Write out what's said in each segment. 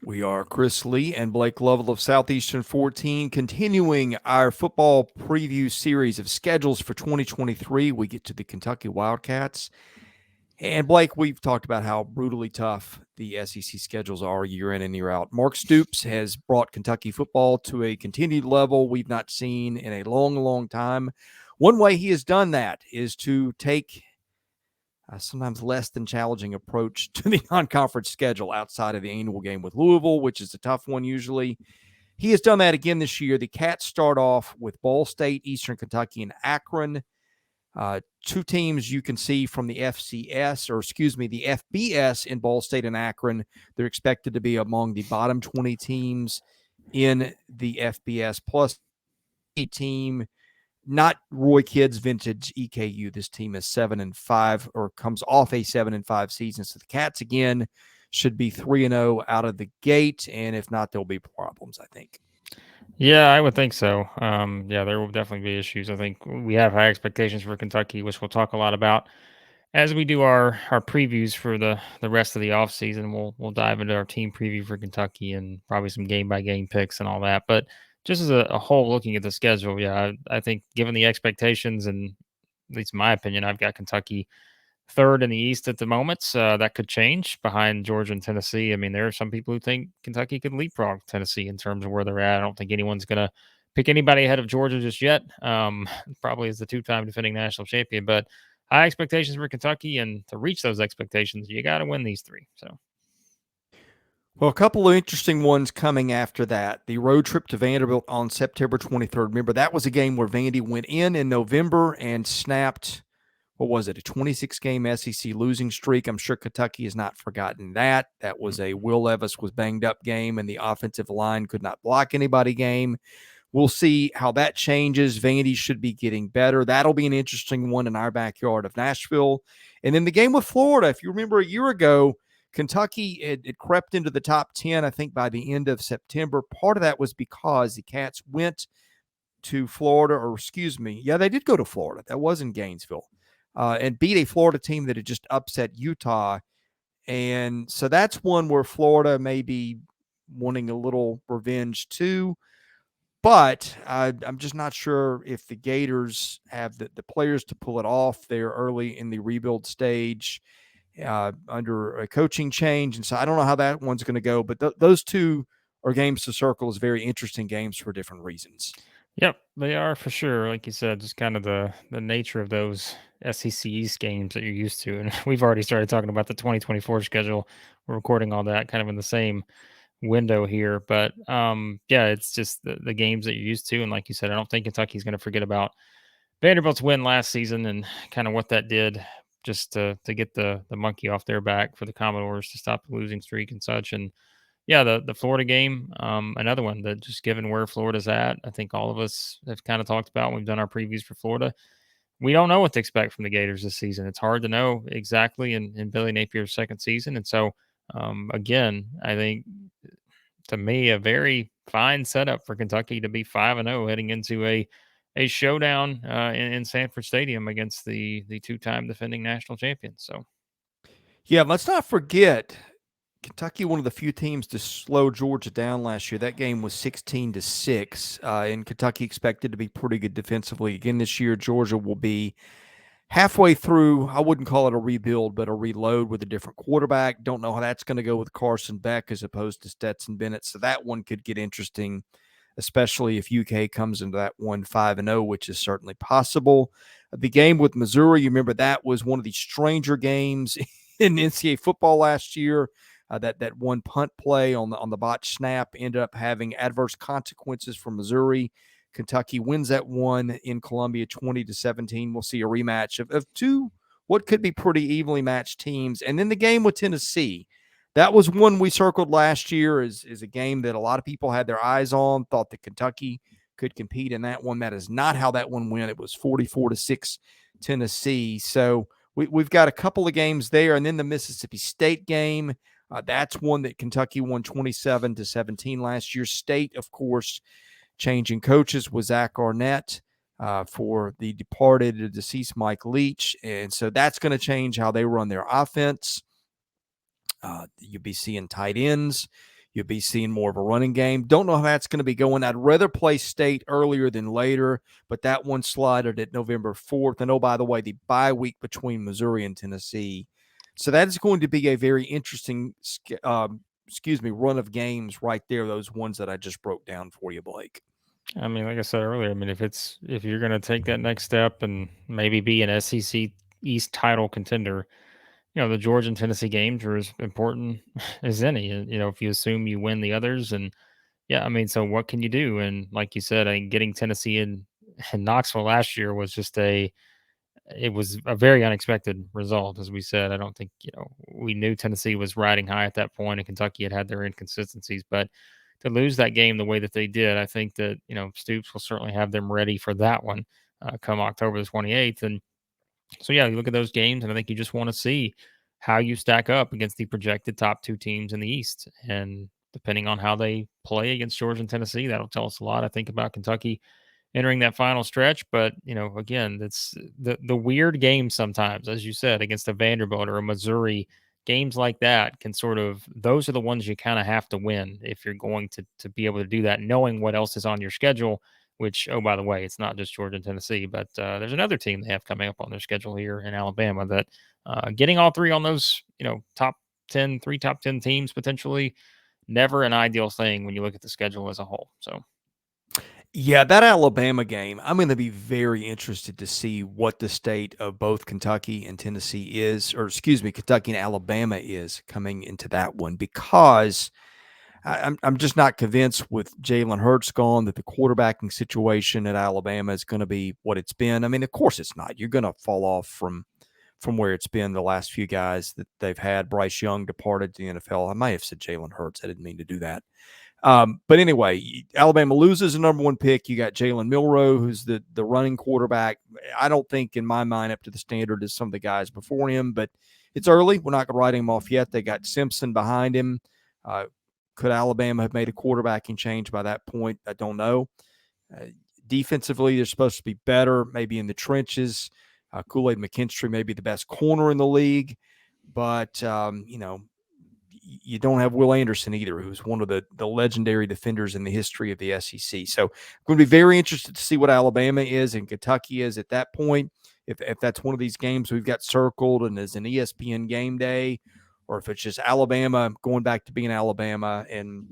We are Chris Lee and Blake Lovell of Southeastern 14, continuing our football preview series of schedules for 2023. We get to the Kentucky Wildcats. And Blake, we've talked about how brutally tough the SEC schedules are year in and year out. Mark Stoops has brought Kentucky football to a continued level we've not seen in a long, long time. One way he has done that is to take sometimes less than challenging approach to the non-conference schedule outside of the annual game with Louisville, which is a tough one usually. He has done that again this year. The Cats start off with Ball State, Eastern Kentucky, and Akron. Two teams you can see from the the FBS in Ball State and Akron. They're expected to be among the bottom 20 teams in the FBS, plus a team not Roy Kidd's vintage EKU. This team is 7-5 or comes off a 7-5 season. So the Cats again should be 3-0 out of the gate, and if not, there'll be problems, I think. Yeah, I would think so. There will definitely be issues. I think we have high expectations for Kentucky, which we'll talk a lot about as we do our previews for the rest of the offseason. We'll dive into our team preview for Kentucky and probably some game by game picks and all that. But just as a whole, looking at the schedule, I think given the expectations, and at least in my opinion, I've got Kentucky third in the East at the moment. That could change behind Georgia and Tennessee. I mean, there are some people who think Kentucky could leapfrog Tennessee in terms of where they're at. I don't think anyone's going to pick anybody ahead of Georgia just yet. Probably as the two-time defending national champion, but high expectations for Kentucky, and to reach those expectations, you got to win these three. So. Well, a couple of interesting ones coming after that. The road trip to Vanderbilt on September 23rd. Remember, that was a game where Vandy went in November and snapped, what was it, a 26-game SEC losing streak. I'm sure Kentucky has not forgotten that. That was a Will Levis was banged up game, and the offensive line could not block anybody game. We'll see how that changes. Vandy should be getting better. That'll be an interesting one in our backyard of Nashville. And then the game with Florida, if you remember a year ago, Kentucky, it crept into the top 10, I think, by the end of September. Part of that was because the Cats went to Florida, they did go to Florida. That was in Gainesville, and beat a Florida team that had just upset Utah. And so that's one where Florida may be wanting a little revenge too. But I'm just not sure if the Gators have the players to pull it off there early in the rebuild stage under a coaching change. And so I don't know how that one's going to go. But those two are games to circle as very interesting games for different reasons. Yep, they are for sure. Like you said, just kind of the nature of those SEC East games that you're used to. And we've already started talking about the 2024 schedule. We're recording all that kind of in the same window here. But it's just the games that you're used to. And like you said, I don't think Kentucky's going to forget about Vanderbilt's win last season and kind of what that did just to get the monkey off their back for the Commodores to stop the losing streak and such. And yeah, the Florida game, another one that just given where Florida's at, I think all of us have kind of talked about when we've done our previews for Florida. We don't know what to expect from the Gators this season. It's hard to know exactly in Billy Napier's second season. And so, again, I think to me, a very fine setup for Kentucky to be 5-0 heading into a showdown in Sanford Stadium against the two-time defending national champions. So, yeah, let's not forget Kentucky, one of the few teams to slow Georgia down last year. That game was 16-6, and Kentucky expected to be pretty good defensively. Again, this year, Georgia will be halfway through. I wouldn't call it a rebuild, but a reload with a different quarterback. Don't know how that's going to go with Carson Beck as opposed to Stetson Bennett. So that one could get interesting, especially if UK comes into that one 5-0, which is certainly possible. The game with Missouri, you remember that was one of the stranger games in NCAA football last year. That one punt play on the botch snap ended up having adverse consequences for Missouri. Kentucky wins that one in Columbia 20-17. We'll see a rematch of two what could be pretty evenly matched teams. And then the game with Tennessee. That was one we circled last year is a game that a lot of people had their eyes on, thought that Kentucky could compete in that one. That is not how that one went. It was 44-6 Tennessee. So we've got a couple of games there. And then the Mississippi State game. That's one that Kentucky won 27-17 last year. State, of course, changing coaches was Zach Arnett for the departed, deceased Mike Leach. And so that's going to change how they run their offense. You'll be seeing tight ends. You'll be seeing more of a running game. Don't know how that's going to be going. I'd rather play State earlier than later, but that one slided at November 4th. And oh, by the way, the bye week between Missouri and Tennessee. So that is going to be a very interesting, run of games right there. Those ones that I just broke down for you, Blake. I mean, like I said earlier, I mean, if you're going to take that next step and maybe be an SEC East title contender, the Georgia and Tennessee games are as important as any. If you assume you win the others, and yeah, I mean, so what can you do? And like you said, I mean, getting Tennessee in Knoxville last year was just it was a very unexpected result, as we said. I don't think, we knew Tennessee was riding high at that point, and Kentucky had their inconsistencies. But to lose that game the way that they did, I think that, Stoops will certainly have them ready for that one come October the 28th. And so, yeah, you look at those games, and I think you just want to see how you stack up against the projected top two teams in the East. And depending on how they play against Georgia and Tennessee, that'll tell us a lot, I think, about Kentucky entering that final stretch. But again, that's the weird games sometimes, as you said, against a Vanderbilt or a Missouri. Games like that can those are the ones you kind of have to win if you're going to be able to do that, knowing what else is on your schedule. Which, oh, by the way, it's not just Georgia and Tennessee, but there's another team they have coming up on their schedule here in Alabama that getting all three on those, top 10 teams potentially, never an ideal thing when you look at the schedule as a whole. So Yeah, that Alabama game, I'm going to be very interested to see what the state of both Kentucky and Tennessee is, or excuse me, Kentucky and Alabama is coming into that one, because I'm just not convinced with Jalen Hurts gone that the quarterbacking situation at Alabama is going to be what it's been. I mean, of course it's not. You're going to fall off from where it's been the last few guys that they've had. Bryce Young departed to the NFL. I might have said Jalen Hurts. I didn't mean to do that. But anyway, Alabama loses the number one pick. You got Jalen Milroe, who's the running quarterback. I don't think, in my mind, up to the standard as some of the guys before him, but it's early. We're not going to write him off yet. They got Simpson behind him. Could Alabama have made a quarterbacking change by that point? I don't know. Defensively, they're supposed to be better, maybe in the trenches. Kool-Aid McKinstry may be the best corner in the league, but, you don't have Will Anderson either, who's one of the legendary defenders in the history of the SEC. So I'm going to be very interested to see what Alabama is and Kentucky is at that point. If that's one of these games we've got circled and is an ESPN game day, or if it's just Alabama going back to being Alabama and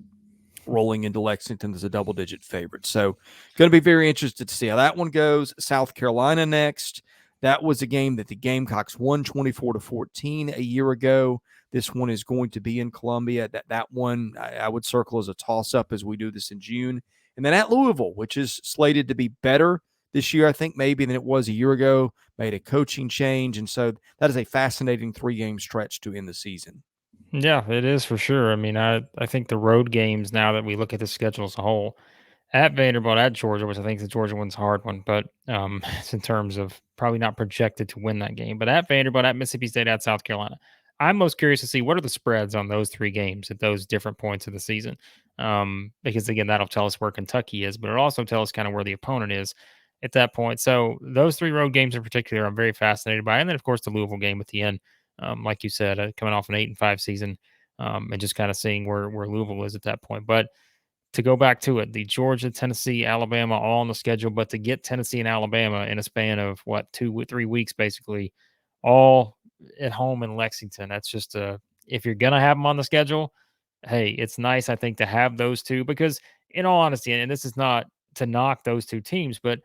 rolling into Lexington as a double-digit favorite. So going to be very interested to see how that one goes. South Carolina next. That was a game that the Gamecocks won 24-14 a year ago. This one is going to be in Columbia. That one I would circle as a toss-up as we do this in June. And then at Louisville, which is slated to be better this year, I think, maybe than it was a year ago, made a coaching change. And so that is a fascinating three-game stretch to end the season. yeah, it is for sure. I mean, I think the road games, now that we look at the schedule as a whole, at Vanderbilt, at Georgia, which I think the Georgia one's a hard one, but it's in terms of probably not projected to win that game. But at Vanderbilt, at Mississippi State, at South Carolina, I'm most curious to see what are the spreads on those three games at those different points of the season. Because again, that'll tell us where Kentucky is, but it'll also tell us kind of where the opponent is at that point. So those three road games in particular, I'm very fascinated by. And then of course the Louisville game at the end, like you said, coming off an 8-5 season, and just kind of seeing where Louisville is at that point. But to go back to it, the Georgia, Tennessee, Alabama, all on the schedule, but to get Tennessee and Alabama in a span of 3 weeks, basically, all at home in Lexington. That's just if you're gonna have them on the schedule, hey, it's nice, I think, to have those two, because in all honesty, and this is not to knock those two teams, but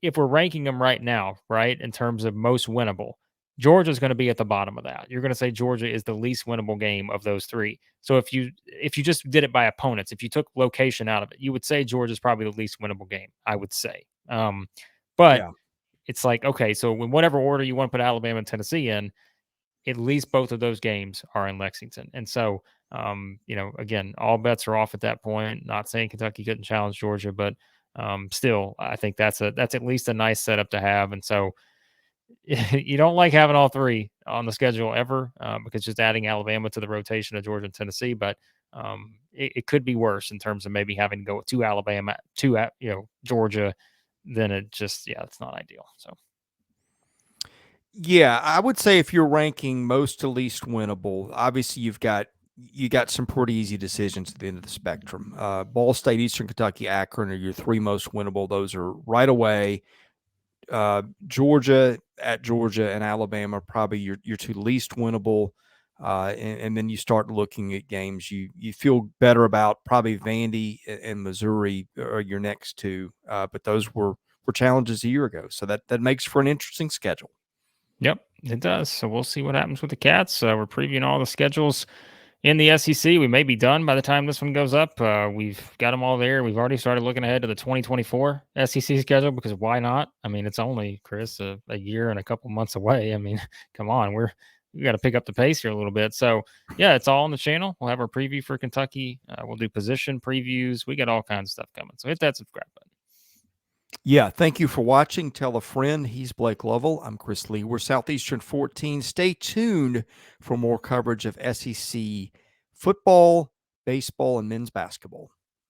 if we're ranking them right now, right, in terms of most winnable, Georgia's going to be at the bottom of that. You're going to say Georgia is the least winnable game of those three. So if you just did it by opponents, if you took location out of it, you would say Georgia's probably the least winnable game, I would say. But Yeah. it's like, okay, so in whatever order you want to put Alabama and Tennessee in, at least both of those games are in Lexington. And so, again, all bets are off at that point. Not saying Kentucky couldn't challenge Georgia, but still, I think that's at least a nice setup to have. And so, you don't like having all three on the schedule ever, because just adding Alabama to the rotation of Georgia and Tennessee, but it could be worse in terms of maybe having to go to Alabama, to Georgia. Then it's not ideal. So Yeah, I would say if you're ranking most to least winnable, obviously you've got you got some pretty easy decisions at the end of the spectrum. Ball State, Eastern Kentucky, Akron are your three most winnable. Those are right away. Georgia, at Georgia, and Alabama probably your two least winnable. And then you start looking at games you feel better about. Probably Vandy and Missouri are your next two, but those were challenges a year ago, so that makes for an interesting schedule. Yep, it does. So we'll see what happens with the Cats. We're previewing all the schedules in the SEC. We may be done by the time this one goes up. We've got them all there. We've already started looking ahead to the 2024 SEC schedule because why not? I mean, it's only, Chris, a year and a couple months away. I mean, come on, we got to pick up the pace here a little bit. So yeah, it's all on the channel. We'll have our preview for Kentucky. We'll do position previews. We got all kinds of stuff coming. So hit that subscribe button. Yeah, thank you for watching. Tell a friend. He's Blake Lovell. I'm Chris Lee. We're Southeastern 14. Stay tuned for more coverage of SEC football, baseball, and men's basketball.